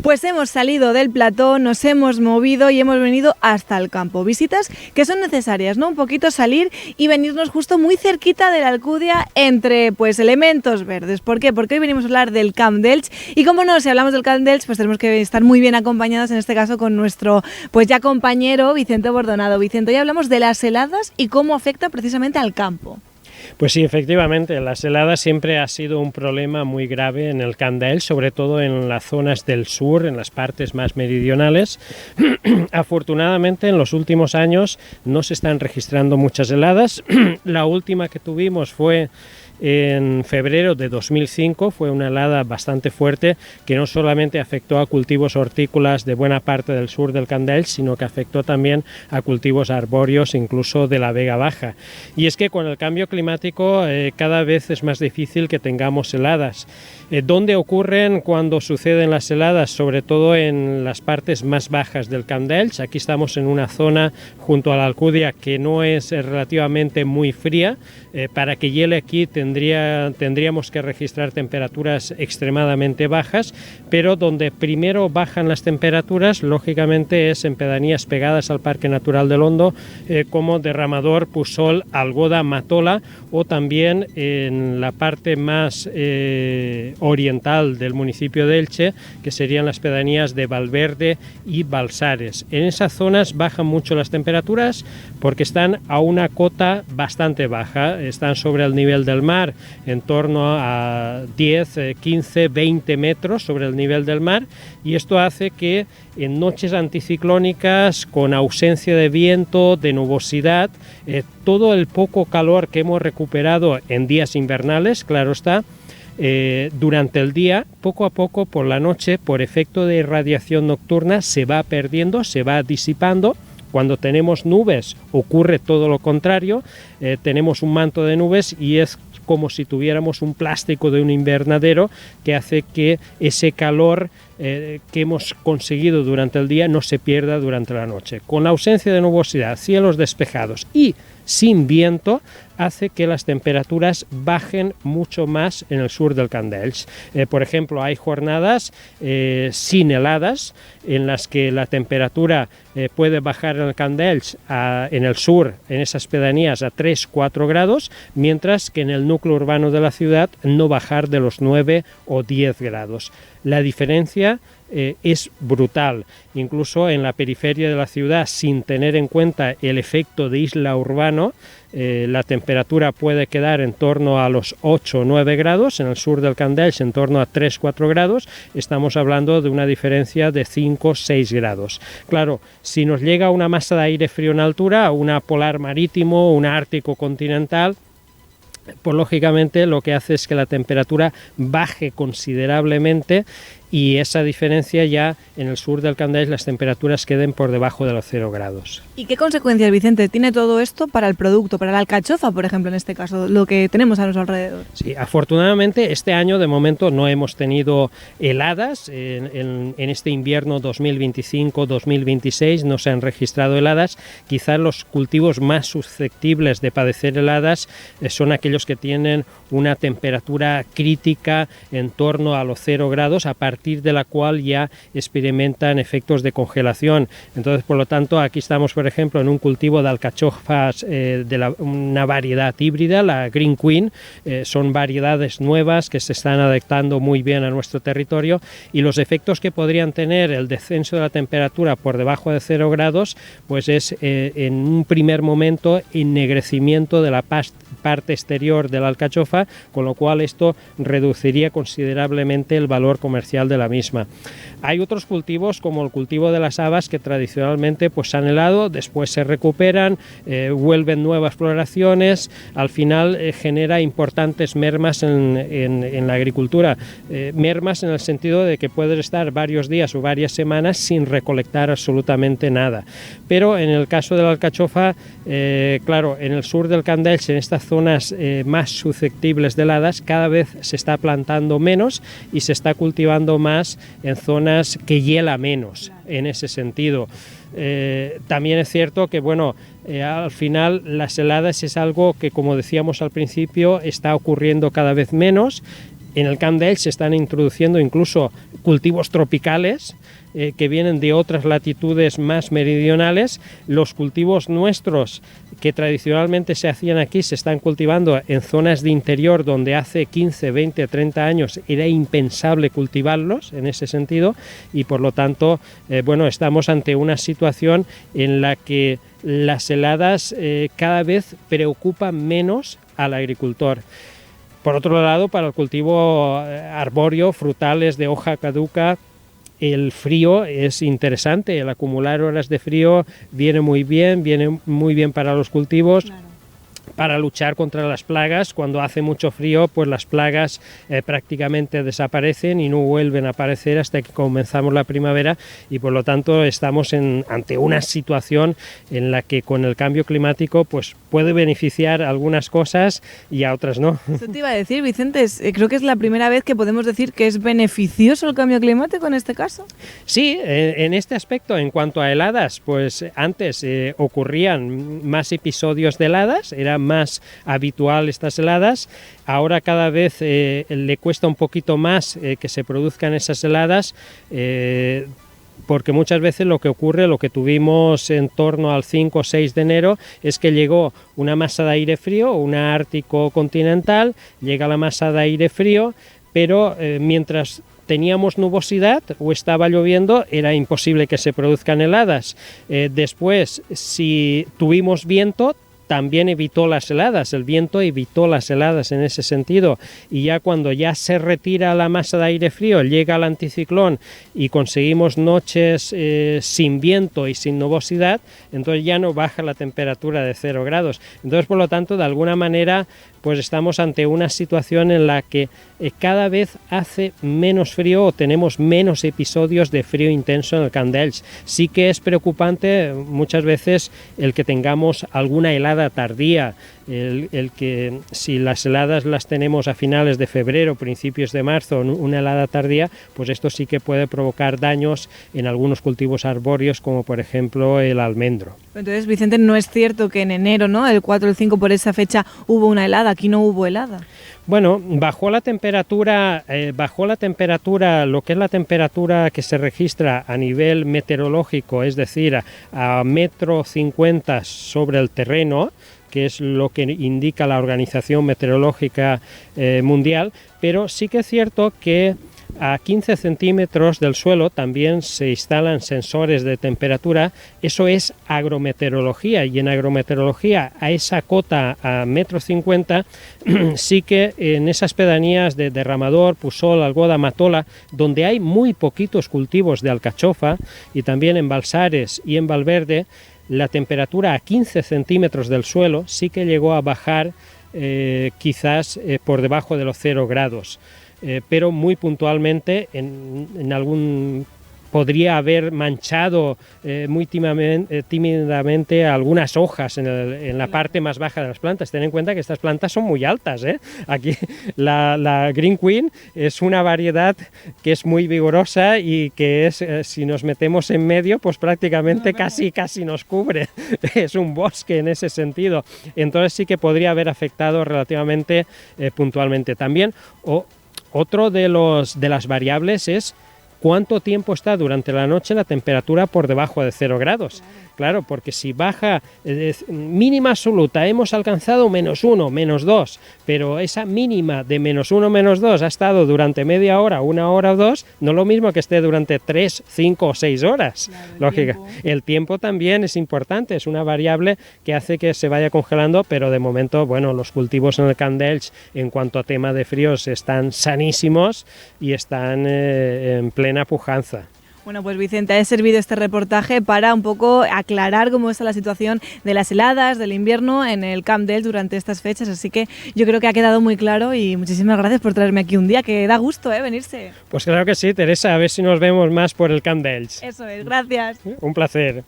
Pues hemos salido del plató, nos hemos movido y hemos venido hasta el campo. Visitas que son necesarias, ¿no? Un poquito salir y venirnos justo muy cerquita de la Alcúdia entre, pues, elementos verdes. ¿Por qué? Porque hoy venimos a hablar del Camp d'Elx y, como no, si hablamos del Camp d'Elx, pues tenemos que estar muy bien acompañados, en este caso con nuestro, pues ya compañero Vicente Bordonado. Vicente, hoy hablamos de las heladas y cómo afecta precisamente al campo. Pues sí, efectivamente, las heladas siempre ha sido un problema muy grave en el Camp d'Elx, sobre todo en las zonas del sur, en las partes más meridionales. Afortunadamente, en los últimos años no se están registrando muchas heladas. La última que tuvimos fue en febrero de 2005, fue una helada bastante fuerte que no solamente afectó a cultivos hortícolas de buena parte del sur del Camp d'Elx, sino que afectó también a cultivos arbóreos, incluso de la Vega Baja. Y es que con el cambio climático cada vez es más difícil que tengamos heladas. ¿Dónde ocurren cuando suceden las heladas? Sobre todo en las partes más bajas del Camp d'Elx. Aquí estamos en una zona junto a la Alcúdia que no es relativamente muy fría. Para que hiele aquí tendríamos que registrar temperaturas extremadamente bajas, pero donde primero bajan las temperaturas, lógicamente, es en pedanías pegadas al Parque Natural del Hondo, como Derramador, Pusol, Algoda, Matola, o también en la parte más oriental del municipio de Elche, que serían las pedanías de Valverde y Balsares. En esas zonas bajan mucho las temperaturas porque están a una cota bastante baja, están sobre el nivel del mar, en torno a 10, 15, 20 metros sobre el nivel del mar, y esto hace que en noches anticiclónicas, con ausencia de viento, de nubosidad, todo el poco calor que hemos recuperado en días invernales, claro está, durante el día, poco a poco por la noche, por efecto de irradiación nocturna, se va perdiendo, se va disipando. Cuando tenemos nubes ocurre todo lo contrario, tenemos un manto de nubes y es como si tuviéramos un plástico de un invernadero que hace que ese calor que hemos conseguido durante el día no se pierda durante la noche. Con la ausencia de nubosidad, cielos despejados y sin viento, hace que las temperaturas bajen mucho más en el sur del Camp d'Elx. Por ejemplo, hay jornadas sin heladas en las que la temperatura puede bajar en el Camp d'Elx en el sur, en esas pedanías, a 3-4 grados, mientras que en el núcleo urbano de la ciudad no bajar de los 9 o 10 grados. La diferencia es brutal. Incluso en la periferia de la ciudad, sin tener en cuenta el efecto de isla urbano, la temperatura puede quedar en torno a los 8 o 9 grados, en el sur del Camp d'Elx en torno a 3-4 grados, estamos hablando de una diferencia de 5 o 6 grados. Claro, si nos llega una masa de aire frío en altura, una polar marítimo, una ártico continental, pues lógicamente lo que hace es que la temperatura baje considerablemente y esa diferencia ya en el sur del Camp d'Elx las temperaturas queden por debajo de los 0 grados. ¿Y qué consecuencias, Vicente, tiene todo esto para el producto, para la alcachofa, por ejemplo, en este caso, lo que tenemos a nuestro alrededor? Sí, afortunadamente este año de momento no hemos tenido heladas, en este invierno 2025-2026 no se han registrado heladas. Quizás los cultivos más susceptibles de padecer heladas son aquellos que tienen una temperatura crítica en torno a los 0 grados, a partir de la cual ya experimentan efectos de congelación. Entonces, por lo tanto, aquí estamos, por ejemplo, en un cultivo de alcachofas de una variedad híbrida, la Green Queen. Son variedades nuevas que se están adaptando muy bien a nuestro territorio, y los efectos que podrían tener el descenso de la temperatura por debajo de 0 grados, pues es en un primer momento ennegrecimiento de la parte exterior de la alcachofa, con lo cual esto reduciría considerablemente el valor comercial de la misma. Hay otros cultivos, como el cultivo de las habas, que tradicionalmente pues han helado, después se recuperan, vuelven nuevas floraciones, al final genera importantes mermas en la agricultura, mermas en el sentido de que puedes estar varios días o varias semanas sin recolectar absolutamente nada. Pero en el caso de la alcachofa, claro, en el sur del Camp d'Elx, en estas zonas más susceptibles de heladas, cada vez se está plantando menos y se está cultivando más en zonas que hiela menos en ese sentido. También es cierto que al final las heladas es algo que, como decíamos al principio, está ocurriendo cada vez menos. En el Camp d'Elx se están introduciendo incluso cultivos tropicales que vienen de otras latitudes más meridionales. Los cultivos nuestros que tradicionalmente se hacían aquí se están cultivando en zonas de interior donde hace 15, 20, 30 años era impensable cultivarlos en ese sentido, y por lo tanto bueno, estamos ante una situación en la que las heladas cada vez preocupan menos al agricultor. Por otro lado, para el cultivo arbóreo, frutales de hoja caduca, el frío es interesante, el acumular horas de frío viene muy bien para los cultivos. Claro. Para luchar contra las plagas. Cuando hace mucho frío, pues las plagas prácticamente desaparecen y no vuelven a aparecer hasta que comenzamos la primavera, y por lo tanto estamos ante una situación en la que con el cambio climático pues puede beneficiar a algunas cosas y a otras no. Eso te iba a decir, Vicente, creo que es la primera vez que podemos decir que es beneficioso el cambio climático en este caso. Sí, en este aspecto, en cuanto a heladas, pues antes ocurrían más episodios de heladas, era más habitual estas heladas. Ahora cada vez le cuesta un poquito más que se produzcan esas heladas, porque muchas veces lo que ocurre, lo que tuvimos en torno al 5 o 6 de enero, es que llegó una masa de aire frío, una ártico continental, llega la masa de aire frío, pero mientras teníamos nubosidad o estaba lloviendo, era imposible que se produzcan heladas. Después, si tuvimos viento, también evitó las heladas, el viento evitó las heladas en ese sentido, y ya cuando ya se retira la masa de aire frío, llega el anticiclón y conseguimos noches sin viento y sin nubosidad, entonces ya no baja la temperatura de 0 grados. Entonces, por lo tanto, de alguna manera, pues estamos ante una situación en la que cada vez hace menos frío o tenemos menos episodios de frío intenso en el Camp d'Elx. Sí que es preocupante muchas veces el que tengamos alguna helada tardía, el que si las heladas las tenemos a finales de febrero, principios de marzo, una helada tardía, pues esto sí que puede provocar daños en algunos cultivos arbóreos, como por ejemplo el almendro. Entonces, Vicente, no es cierto que en enero, ¿no?, el 4 o el 5 por esa fecha hubo una helada, aquí no hubo helada. Bueno, bajó la temperatura, lo que es la temperatura que se registra a nivel meteorológico, es decir, a 1,50 m sobre el terreno, que es lo que indica la Organización Meteorológica Mundial, pero sí que es cierto que a 15 centímetros del suelo también se instalan sensores de temperatura. Eso es agrometeorología, y en agrometeorología a esa cota a 1,50 m sí que en esas pedanías de Derramador, Pusol, Algoda, Matola, donde hay muy poquitos cultivos de alcachofa, y también en Balsares y en Valverde, la temperatura a 15 centímetros del suelo sí que llegó a bajar quizás por debajo de los 0 grados. Pero muy puntualmente en algún podría haber manchado muy tímidamente algunas hojas en la parte más baja de las plantas. Ten en cuenta que estas plantas son muy altas, ¿eh? Aquí la Green Queen es una variedad que es muy vigorosa y que es, si nos metemos en medio, pues prácticamente casi nos cubre. Es un bosque en ese sentido. Entonces sí que podría haber afectado relativamente puntualmente. También otro de las variables es cuánto tiempo está durante la noche la temperatura por debajo de 0 grados. Claro, porque si baja mínima absoluta, hemos alcanzado -1, -2, pero esa mínima de -1, -2 ha estado durante media hora, 1 hora o 2, no lo mismo que esté durante 3, 5 o 6 horas. Claro, lógica. El tiempo también es importante, es una variable que hace que se vaya congelando, pero de momento, bueno, los cultivos en el Camp d'Elx en cuanto a tema de fríos están sanísimos y están en plena pujanza. Bueno, pues Vicente, ha servido este reportaje para un poco aclarar cómo está la situación de las heladas, del invierno en el Camp d'Elx durante estas fechas, así que yo creo que ha quedado muy claro, y muchísimas gracias por traerme aquí un día, que da gusto venirse. Pues claro que sí, Teresa, a ver si nos vemos más por el Camp d'Elx. Eso es, gracias. Un placer.